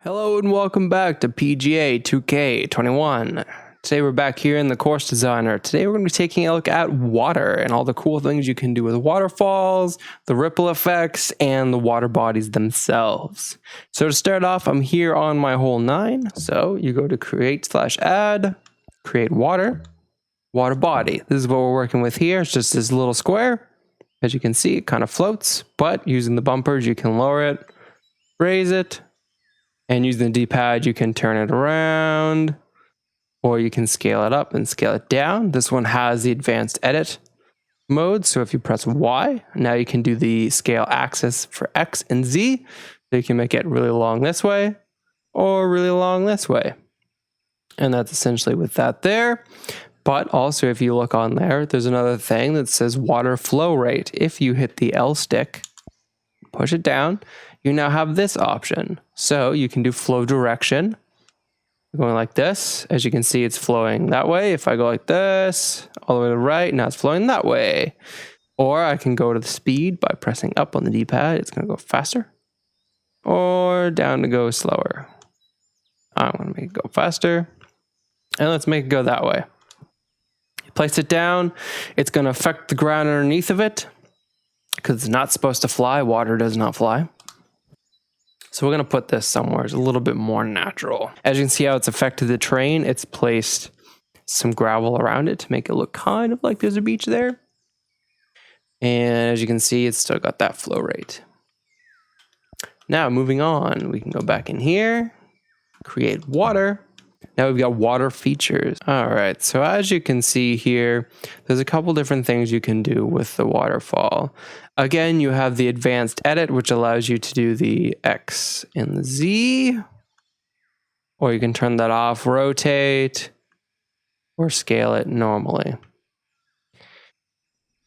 Hello and welcome back to PGA 2K21. Today we're back here in the course designer. Today we're going to be taking a look at water and all the cool things you can do with waterfalls, the ripple effects, and the water bodies themselves. So to start off, I'm here on my hole 9. So you go to create/add, create water, water body. This is what we're working with here. It's just this little square. As you can see, it kind of floats, but using the bumpers, you can lower it, raise it, and using the D-pad, you can turn it around, or you can scale it up and scale it down. This one has the advanced edit mode. So if you press Y, now you can do the scale axis for X and Z. So you can make it really long this way or really long this way. And that's essentially with that there. But also if you look on there, there's another thing that says water flow rate. If you hit the L stick, push it down, you now have this option. So you can do flow direction. Going like this. As you can see, it's flowing that way. If I go like this, all the way to the right, now it's flowing that way. Or I can go to the speed by pressing up on the D-pad. It's going to go faster. Or down to go slower. I'm going to make it go faster. And let's make it go that way. You place it down. It's going to affect the ground underneath of it, because it's not supposed to fly. Water does not fly. So we're going to put this somewhere. It's a little bit more natural. As you can see how it's affected the terrain, it's placed some gravel around it to make it look kind of like there's a beach there. And as you can see, it's still got that flow rate. Now moving on, we can go back in here, create water. Now we've got water features. All right, so as you can see here, there's a couple different things you can do with the waterfall. Again, you have the advanced edit, which allows you to do the X and the Z, or you can turn that off, rotate, or scale it normally.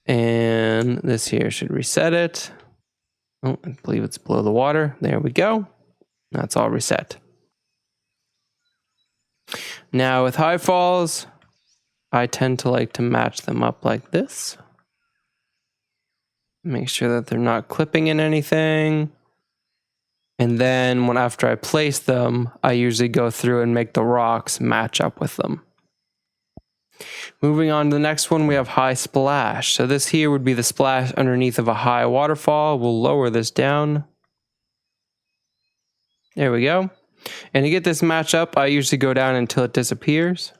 And this here should reset it. Oh, I believe it's below the water. There we go. That's all reset. Now with high falls, I tend to like to match them up like this. Make sure that they're not clipping in anything. And then after I place them, I usually go through and make the rocks match up with them. Moving on to the next one, we have high splash. So this here would be the splash underneath of a high waterfall. We'll lower this down. There we go. And to get this match up, I usually go down until it disappears.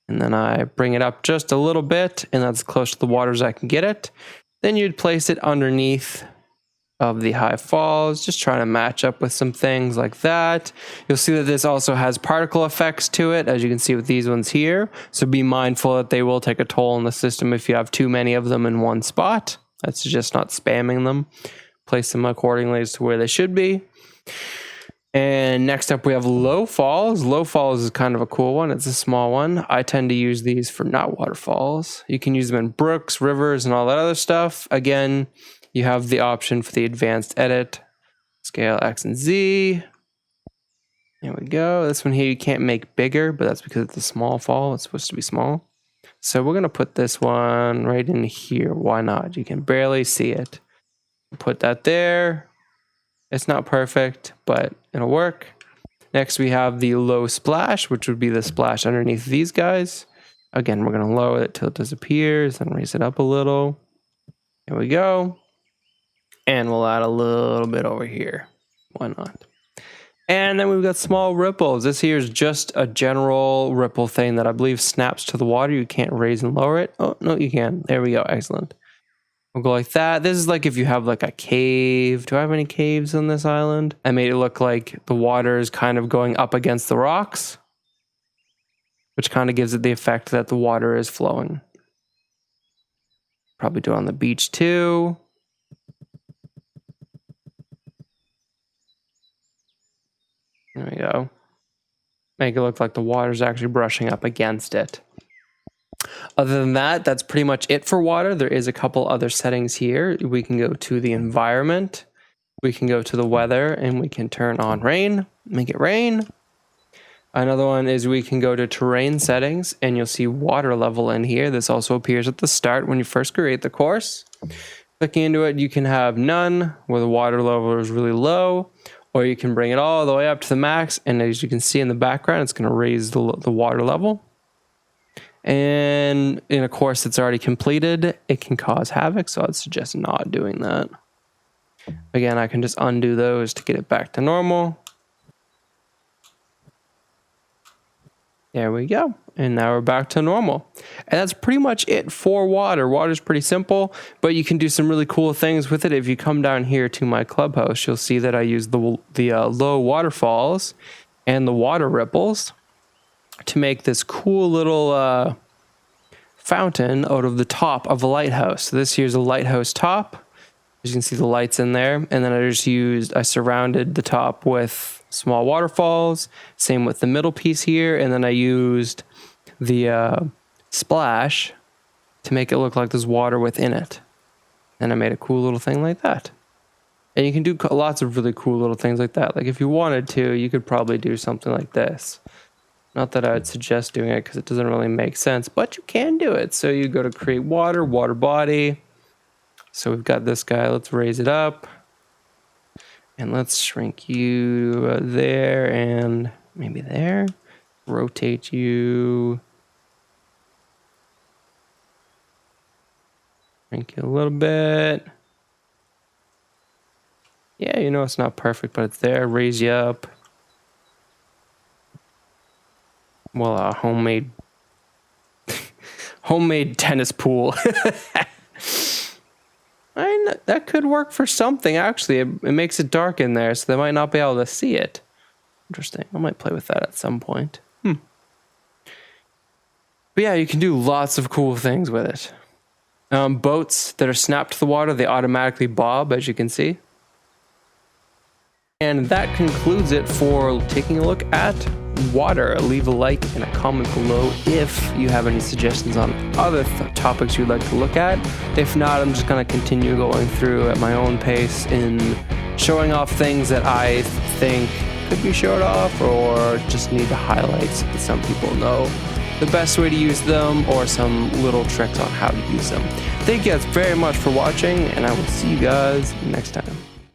And then I bring it up just a little bit, and that's close to the water as I can get it. Then you'd place it underneath of the high falls, just trying to match up with some things like that. You'll see that this also has particle effects to it, as you can see with these ones here. So be mindful that they will take a toll on the system if you have too many of them in one spot. That's just not spamming them. Place them accordingly as to where they should be. And next up we have low falls. Low falls is kind of a cool one. It's a small one. I tend to use these for not waterfalls. You can use them in brooks, rivers, and all that other stuff. Again, you have the option for the advanced edit. Scale X and Z. There we go. This one here you can't make bigger, but that's because it's a small fall. It's supposed to be small. So we're going to put this one right in here. Why not? You can barely see it. Put that there. It's not perfect, but it'll work. Next, we have the low splash, which would be the splash underneath these guys. Again, we're going to lower it till it disappears and raise it up a little. There we go. And we'll add a little bit over here. Why not? And then we've got small ripples. This here is just a general ripple thing that I believe snaps to the water. You can't raise and lower it. Oh, no, you can. There we go. Excellent. We'll go like that. This is like if you have like a cave. Do I have any caves on this island? I made it look like the water is kind of going up against the rocks, which kind of gives it the effect that the water is flowing. Probably do it on the beach too. There we go. Make it look like the water is actually brushing up against it. Other than that, that's pretty much it for water. There is a couple other settings here. We can go to the environment. We can go to the weather and we can turn on rain, make it rain. Another one is we can go to terrain settings and you'll see water level in here. This also appears at the start when you first create the course. Clicking into it, you can have none, where the water level is really low, or you can bring it all the way up to the max, and as you can see in the background, it's going to raise the water level. And in a course that's already completed, it can cause havoc, so I'd suggest not doing that. Again, I can just undo those to get it back to normal. There we go. And now we're back to normal. And that's pretty much it for water. Water's pretty simple, but you can do some really cool things with it. If you come down here to my clubhouse, you'll see that I use the low waterfalls and the water ripples to make this cool little fountain out of the top of a lighthouse. So this here's a lighthouse top. As you can see the lights in there. And then I surrounded the top with small waterfalls. Same with the middle piece here. And then I used the splash to make it look like there's water within it. And I made a cool little thing like that. And you can do lots of really cool little things like that. Like if you wanted to, you could probably do something like this. Not that I would suggest doing it because it doesn't really make sense, but you can do it. So you go to create water body. So we've got this guy. Let's raise it up. And let's shrink you there and maybe there. Rotate you. Shrink you a little bit. Yeah, you know it's not perfect, but it's there. Raise you up. Well, homemade tennis pool. That could work for something, actually. It makes it dark in there, so they might not be able to see it. Interesting. I might play with that at some point. But yeah, you can do lots of cool things with it. Boats that are snapped to the water, they automatically bob, as you can see. And that concludes it for taking a look at water. Leave a like and a comment below if you have any suggestions on other topics you'd like to look at. If not, I'm just going to continue going through at my own pace in showing off things that I think could be showed off or just need to highlight so that some people know the best way to use them or some little tricks on how to use them. Thank you guys very much for watching, and I will see you guys next time.